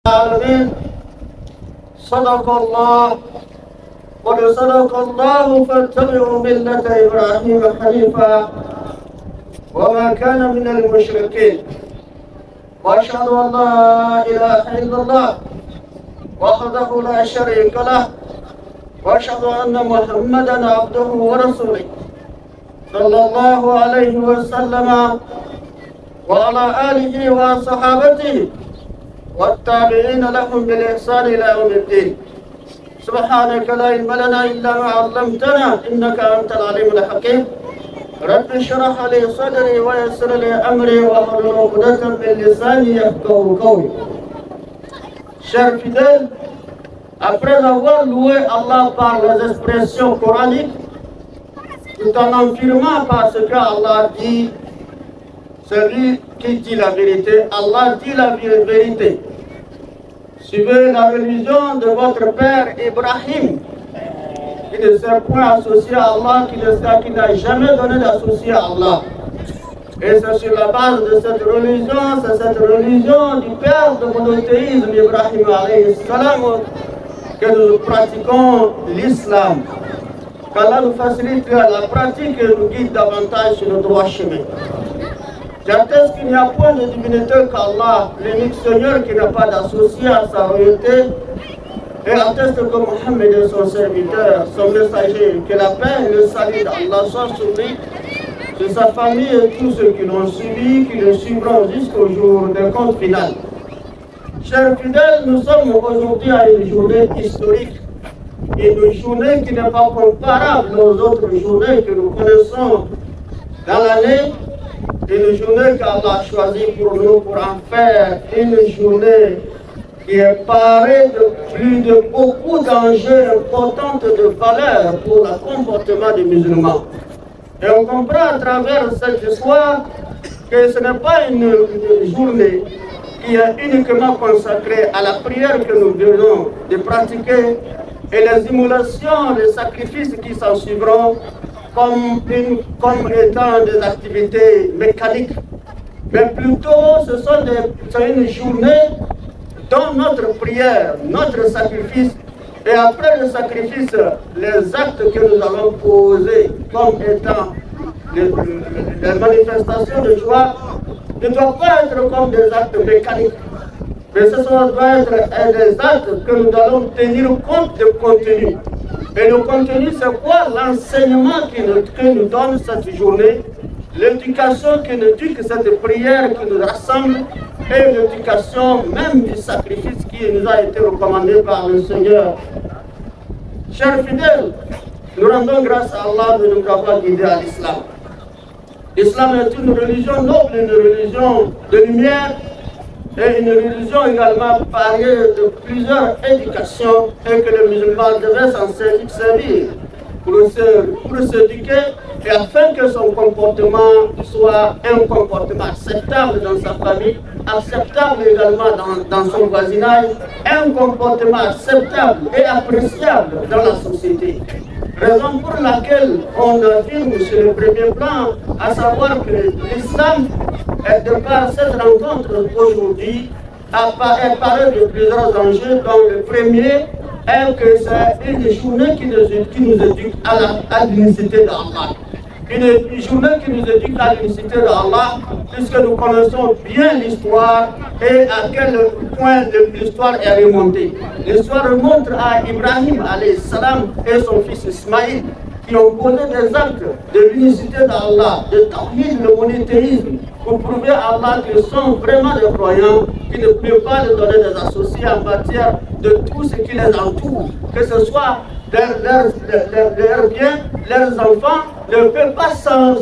العالمين. صدق الله قل صدق الله فاتبعوا ملة إبراهيم حنيفا وما كان من المشركين وأشهد أن لا إله إلا الله وحده لا شريك له وأشهد أن محمدا عبده ورسوله صلى الله عليه وسلم وعلى آله وصحابته والتابعين لهم بالإحسان إلى يوم الدين. سبحانك لا علم لنا إلا ما علمتنا إنك أنت العليم الحكيم. رب اشرح لي صدري ويسر لي أمري واحلل عقدة من لساني يفقهوا قولي. Chers fidèles, après avoir loué Allah par les expressions coraniques, tout en affirmant parce que Allah dit, celui qui dit la vérité, Allah dit la vérité. Suivez la religion de votre père Ibrahim, qui ne s'est point associé à Allah, qui n'a jamais donné d'associé à Allah. Et c'est sur la base de cette religion, c'est cette religion du père de monothéisme Ibrahim alayhi salam, que nous pratiquons l'islam. Qu'Allah nous facilite la pratique et nous guide davantage sur le droit chemin. J'atteste qu'il n'y a point de divinité qu'Allah, l'unique Seigneur qui n'a pas d'associé à sa royauté, et atteste que Mohammed est son serviteur, son messager, que la paix et le salut d'Allah soient sur lui, sur sa famille et tous ceux qui l'ont suivi, qui le suivront jusqu'au jour du compte final. Chers fidèles, nous sommes aujourd'hui à une journée historique, une journée qui n'est pas comparable aux autres journées que nous connaissons dans l'année, une journée qu'Allah a choisie pour nous pour en faire une journée qui est parée de beaucoup d'enjeux importants de valeur pour le comportement des musulmans. Et on comprend à travers cette histoire que ce n'est pas une journée qui est uniquement consacrée à la prière que nous venons de pratiquer et les immolations, les sacrifices qui s'en suivront comme étant des activités mécaniques. Mais plutôt, c'est une journée dont notre prière, notre sacrifice, et après le sacrifice, les actes que nous allons poser comme étant des manifestations de joie, ne doivent pas être comme des actes mécaniques. Mais ce doit être des actes que nous allons tenir compte du contenu. Et le contenu, c'est quoi? L'enseignement que nous donne cette journée, l'éducation qui nous dit que cette prière qui nous rassemble, et l'éducation même du sacrifice qui nous a été recommandé par le Seigneur. Chers fidèles, nous rendons grâce à Allah de nous avoir guidés à l'islam. L'islam est une religion noble, une religion de lumière, et une religion également parée de plusieurs éducations et que les musulmans devaient s'en servir pour s'éduquer et afin que son comportement soit un comportement acceptable dans sa famille, acceptable également dans son voisinage, un comportement acceptable et appréciable dans la société. Raison pour laquelle on affirme sur le premier plan, à savoir que l'islam, de par cette rencontre aujourd'hui, est paré de plusieurs enjeux, dont le premier est que c'est une journée qui nous éduque à l'unicité d'Allah. Une journée qui nous éduque à l'unicité d'Allah, puisque nous connaissons bien l'histoire et à quel point l'histoire est remontée. L'histoire remonte à Ibrahim alayhi salam et son fils Ismaïl, qui ont posé des actes de l'unicité d'Allah, de tawhid, le monothéisme, pour prouver à Allah qu'ils sont vraiment des croyants, qui ne peuvent pas leur donner des associés en matière de tout ce qui les entoure, que ce soit leurs biens, leurs enfants, ne peuvent pas sans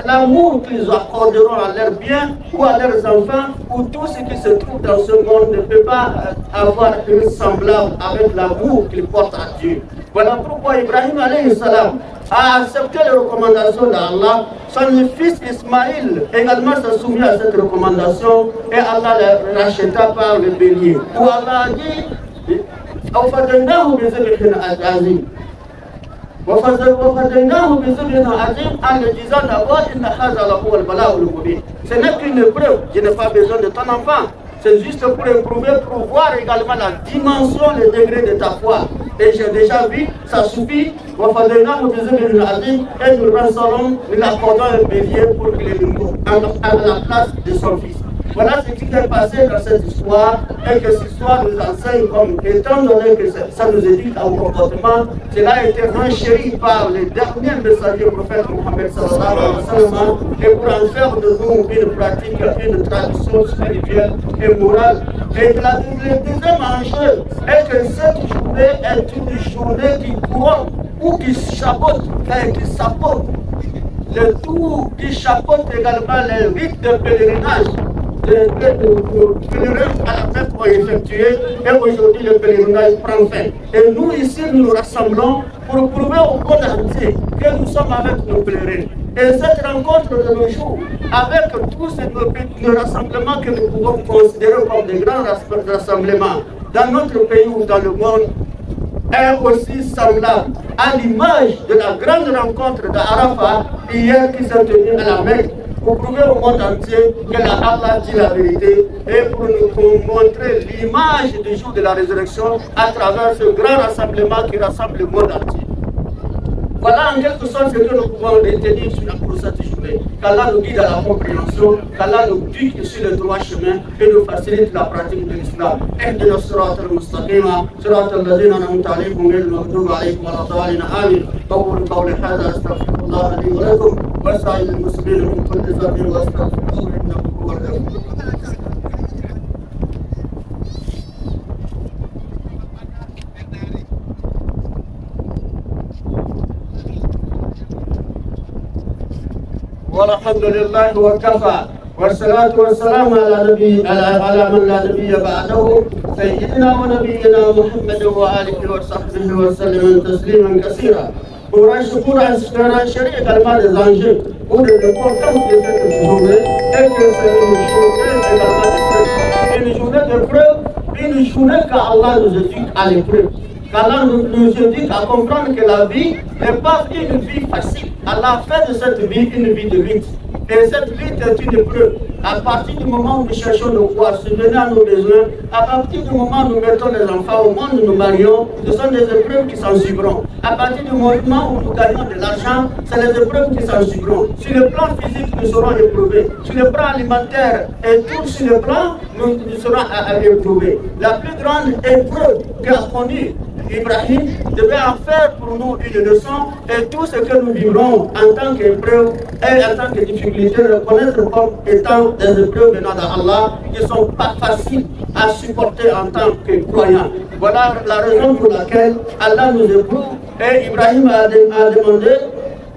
l'amour qu'ils accorderont à leurs biens ou à leurs enfants, ou tout ce qui se trouve dans ce monde ne peut pas avoir une semblable avec l'amour qu'ils portent à Dieu. Voilà pourquoi Ibrahim alayhi salam a accepté les recommandations d'Allah. Son fils Ismaïl également s'est soumis à cette recommandation et Allah le racheta par le bélier. Où Allah a dit وفديناه بذبح عظيم وفديناه بذبح عظيم en le disant d'abord إن هذا لهو البلاء المبين. Ce n'est qu'une preuve, je n'ai pas besoin de ton enfant. c'est juste pour éprouver, pour voir également la dimension, le degré de ta foi. Et j'ai déjà vu, ça suffit. Et nous rançonnons, nous l'accordons un bélier pour qu'il ait à la place de son fils. Voilà ce qui s'est passé dans cette histoire, et que cette histoire nous enseigne comme étant donné que ça nous éduque au comportement, cela a été renchéri par les derniers messagers prophètes Mohammed sallallahu alayhi wa sallam, et pour en faire de nous une pratique, une tradition spirituelle et morale. Et le deuxième enjeu est que cette journée est une journée qui couronne ou qui sabote le tout, qui chapeaute également les rites de pèlerinage. Les pèlerins à la Mecque ont effectué et aujourd'hui le pèlerinage prend fin. Et nous ici nous rassemblons pour prouver au monde entier que nous sommes avec nos pèlerins. Et cette rencontre de nos jours, avec tous ces rassemblements que nous pouvons considérer comme des grands rassemblements dans notre pays ou dans le monde, est aussi semblable à l'image de la grande rencontre d'Arafat hier qui s'est tenue à la Mecque, pour prouver au monde entier que Allah dit la vérité et pour nous montrer l'image du jour de la résurrection à travers ce grand rassemblement qui rassemble le monde entier. Voilà en quelque sorte ce que nous pouvons retenir pour cette journée. Qu'Allah nous guide à la compréhension, qu'Allah nous guide sur le droit chemin et nous facilite la pratique de l'islam. اهدنا الصراط المستقيم صراط الذين أنعمت عليهم غير المغضوب عليهم ولا الضالين آمين. أقول قولي هذا أستغفر الله لي ولكم وسائر المسلمين من كل ذنب واستغفروه إنه هو الغفور. والحمد لله وكفى والصلاة والسلام على من لا نبي بعده سيدنا ونبينا محمد وآله وصحبه وسلم تسليما كثيرا. Pour un chéri également des enjeux, pour le l'importance de cette journée, et que c'est une journée de preuve, une journée qu'Allah nous éduque à l'épreuve. Qu'Allah nous éduque à comprendre que la vie n'est pas une vie facile. Allah fait de cette vie une vie de lutte. Et cette lutte est une épreuve. À partir du moment où nous cherchons de quoi subvenir à nos besoins, à partir du moment où nous mettons les enfants au monde, nous nous marions, ce sont des épreuves qui s'en suivront. À partir du moment où nous gagnons de l'argent, c'est les épreuves qui s'en suivront. Sur le plan physique, nous serons éprouvés. Sur le plan alimentaire et tout sur le plan, nous serons éprouvés. La plus grande épreuve qu'a connue Ibrahim devait en faire pour nous une leçon, et tout ce que nous vivrons en tant qu'épreuve et en tant que difficulté, reconnaître comme étant des épreuves venant d'Allah qui ne sont pas faciles à supporter en tant que croyants. Voilà la raison pour laquelle Allah nous éprouve, et Ibrahim a demandé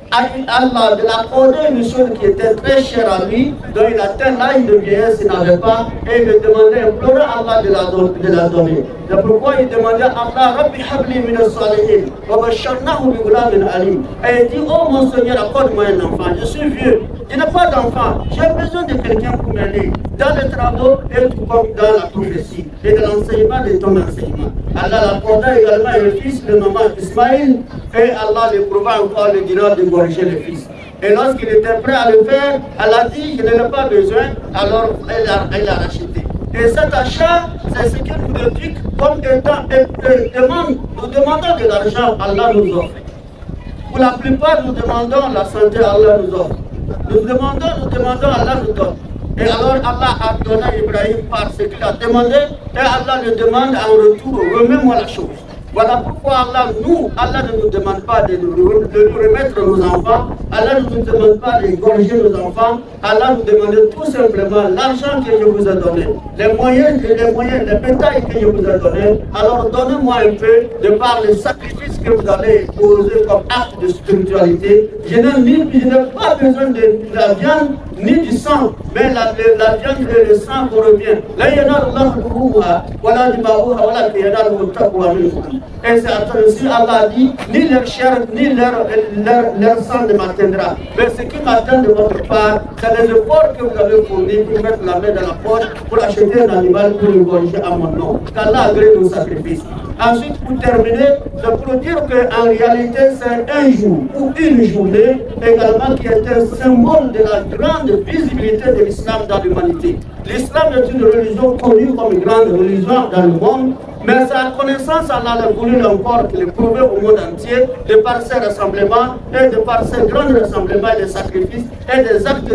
à Allah de l'accorder une chose qui était très chère à lui, dont il atteint l'âge de vieillesse, il n'avait pas, et il demandait, implorait Allah de la donner. C'est pourquoi il demandait à Allah, Rabbi habli min as-salihin, wa basharnahu bi ghulamin alim. Et il dit, oh mon Seigneur, accorde-moi un enfant, je suis vieux, je n'ai pas d'enfant, j'ai besoin de quelqu'un pour m'aider dans les travaux et tout comme dans la prophétie et dans l'enseignement de ton enseignement. Allah l'accorda également un fils, le nom Ismaïl, et Allah l'éprouva encore le dinar de gorger le fils. Et lorsqu'il était prêt à le faire, Allah a dit, je n'en ai pas besoin, alors elle a racheté. Et cet achat, c'est ce que nous éduque comme étant nous demandons de l'argent, Allah nous offre. Pour la plupart, nous demandons la santé, Allah nous offre. Nous demandons, Allah nous donne. Et alors Allah a donné à Ibrahim par ce qu'il a demandé, et Allah le demande en retour, remets-moi la chose. Voilà pourquoi Allah ne nous demande pas de nous remettre nos enfants, Allah ne nous demande pas d'égorger nos enfants, Allah nous demande tout simplement l'argent que je vous ai donné, les moyens, les bétails que je vous ai donné. Alors donnez-moi un peu de par les sacrifices que vous allez poser comme acte de spiritualité. Je n'ai pas besoin de la viande ni du sang, mais la viande et le sang vous revient. Et c'est ainsi Allah a dit, ni leur chair, ni leur sang ne m'atteindra. Mais ce qui m'atteint de votre part, c'est les efforts que vous avez fournis pour mettre la main dans la poche, pour acheter un animal pour le gorger à mon nom. Qu'Allah agrée nos sacrifices. Ensuite, pour terminer, je peux dire qu'en réalité, c'est un jour ou une journée également qui est un symbole de la grande visibilité de l'islam dans l'humanité. L'islam est une religion connue comme une grande religion dans le monde, mais sa connaissance, Allah a voulu encore le prouver au monde entier de par ses rassemblements et de par ses grands rassemblements et des sacrifices et des actes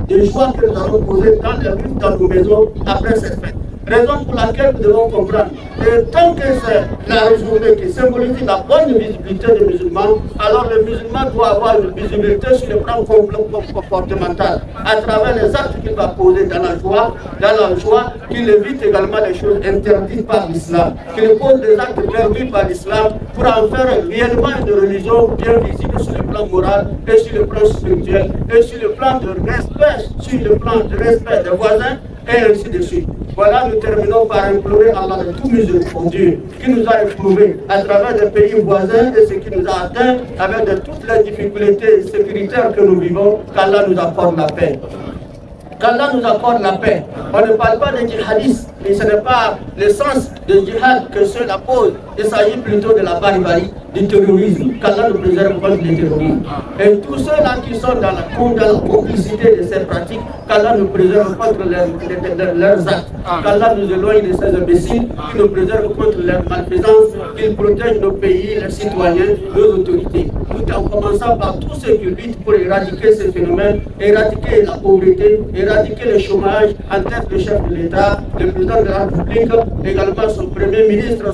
de joie que nous allons poser dans les rues, dans nos maisons après cette fête. Raison pour laquelle nous devons comprendre que tant que c'est la journée qui symbolise la bonne visibilité des musulmans, alors le musulman doit avoir une visibilité sur le plan comportemental, à travers les actes qu'il va poser dans la joie, qu'il évite également les choses interdites par l'islam, qu'il pose des actes permis par l'islam pour en faire réellement une religion bien visible sur le plan moral et sur le plan spirituel et sur le plan de respect des voisins et ainsi de suite. Voilà, nous terminons par implorer Allah de tout musulman, Dieu, qui nous a éprouvés à travers des pays voisins et ce qui nous a atteint avec de toutes les difficultés sécuritaires que nous vivons, qu'Allah nous accorde la paix. Qu'Allah nous accorde la paix. On ne parle pas de djihadistes, mais ce n'est pas le sens de djihad que cela pose. Il s'agit plutôt de la barbarie, du terrorisme. Qu'Allah nous préserve contre le terrorisme. Et tous ceux-là qui sont dans la complicité de ces pratiques, qu'Allah nous préserve contre leurs actes. Qu'Allah nous éloigne de ces imbéciles, qui nous préserve contre leurs malfaisances, qu'ils protègent nos pays, les citoyens, nos autorités. Tout en commençant par tous ceux qui luttent pour éradiquer ces phénomènes, éradiquer la pauvreté, éradiquer le chômage, en tête le chef de l'État, le président de la République, également son premier ministre,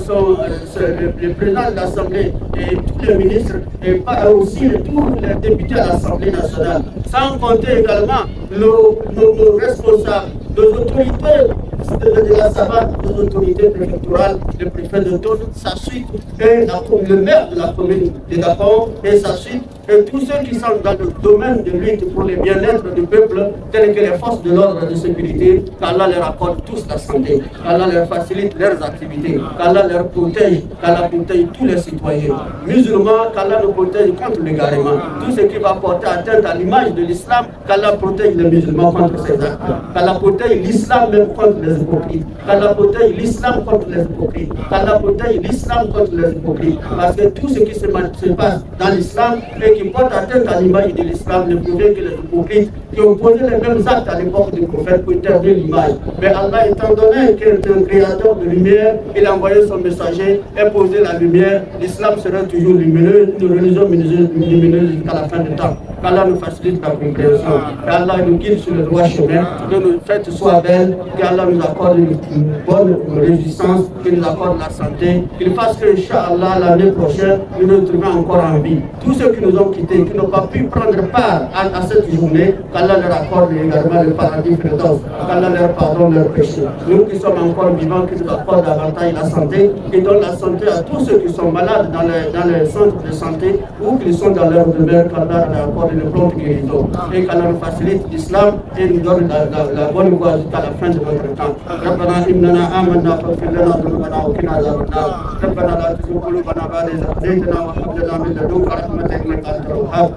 le président de l'Assemblée et tous les ministres, et aussi tous les députés à l'Assemblée nationale. Sans compter également nos responsables, nos autorités de la savane, nos autorités préfectorales, le préfet de Tone, sa suite, et le maire de la commune de Dapon et sa suite, et tous ceux qui sont dans le domaine de lutte pour le bien-être du peuple, tels que les forces de l'ordre et de sécurité, qu'Allah leur accorde tous la santé, qu'Allah leur facilite leurs activités, qu'Allah leur protège, qu'Allah protège tous les citoyens musulmans, qu'Allah nous protège contre l'égarement. Tout ce qui va porter atteinte à l'image de l'islam, qu'Allah protège les musulmans contre ces actes, qu'Allah protège l'islam même contre les hypocrites, qu'Allah protège l'islam contre les hypocrites, qu'Allah protège l'islam contre les hypocrites, parce que tout ce qui se passe dans l'islam et qui porte atteinte à l'image de l'islam ne prouve que les hypocrites qui ont posé les mêmes actes à l'époque du prophète pour interdire l'image. Mais Allah, étant donné qu'il est un créateur de lumière, il a envoyé son messager et posé la lumière. L'islam sera toujours lumineux, une religion lumineuse jusqu'à la fin du temps. Qu'Allah nous facilite la compréhension, qu'Allah nous guide sur le droit chemin, que nos fêtes soient belles, qu'Allah nous accorde une bonne résistance, qu'il nous accorde la santé, qu'il fasse que, Inch'Allah, l'année prochaine, nous nous trouvions encore en vie. Tous ceux qui nous ont quittés, qui n'ont pas pu prendre part à cette journée, qu'Allah leur accorde également le paradis Firdaus, qu'Allah leur pardonne leurs péchés. Nous qui sommes encore vivants, qui nous accorde davantage la santé, qui donne la santé à tous ceux qui sont malades dans les centres de santé ou qui sont dans leur demeure, qu'Allah leur accorde une prompte guérison et qu'Allah nous facilite l'islam et nous donne la bonne voie jusqu'à la fin de notre temps. ربنا إننا آمنا فاغفر لنا ذنوبنا وقنا عذاب النار. ربنا لا تزغ قلوبنا بعد إذ هديتنا وهب لنا من لدنك رحمة إنك أنت الوهاب.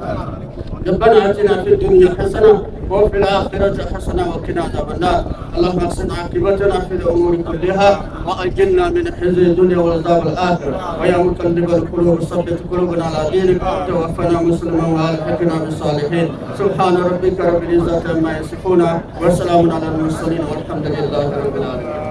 ربنا آتنا في الدنيا حسنة وفي الآخرة حسنة وقنا عذاب النار. اللهم احسن عاقبتنا في الأمور كلها وأجلنا من خزي الدنيا وعذاب الآخرة. ويا مقلب القلوب ثبت قلوبنا على دينك توفنا مسلما وألحقنا بالصالحين. سبحان ربك رب العزة عما يصفون وسلام على المرسلين والحمد لله رب العالمين.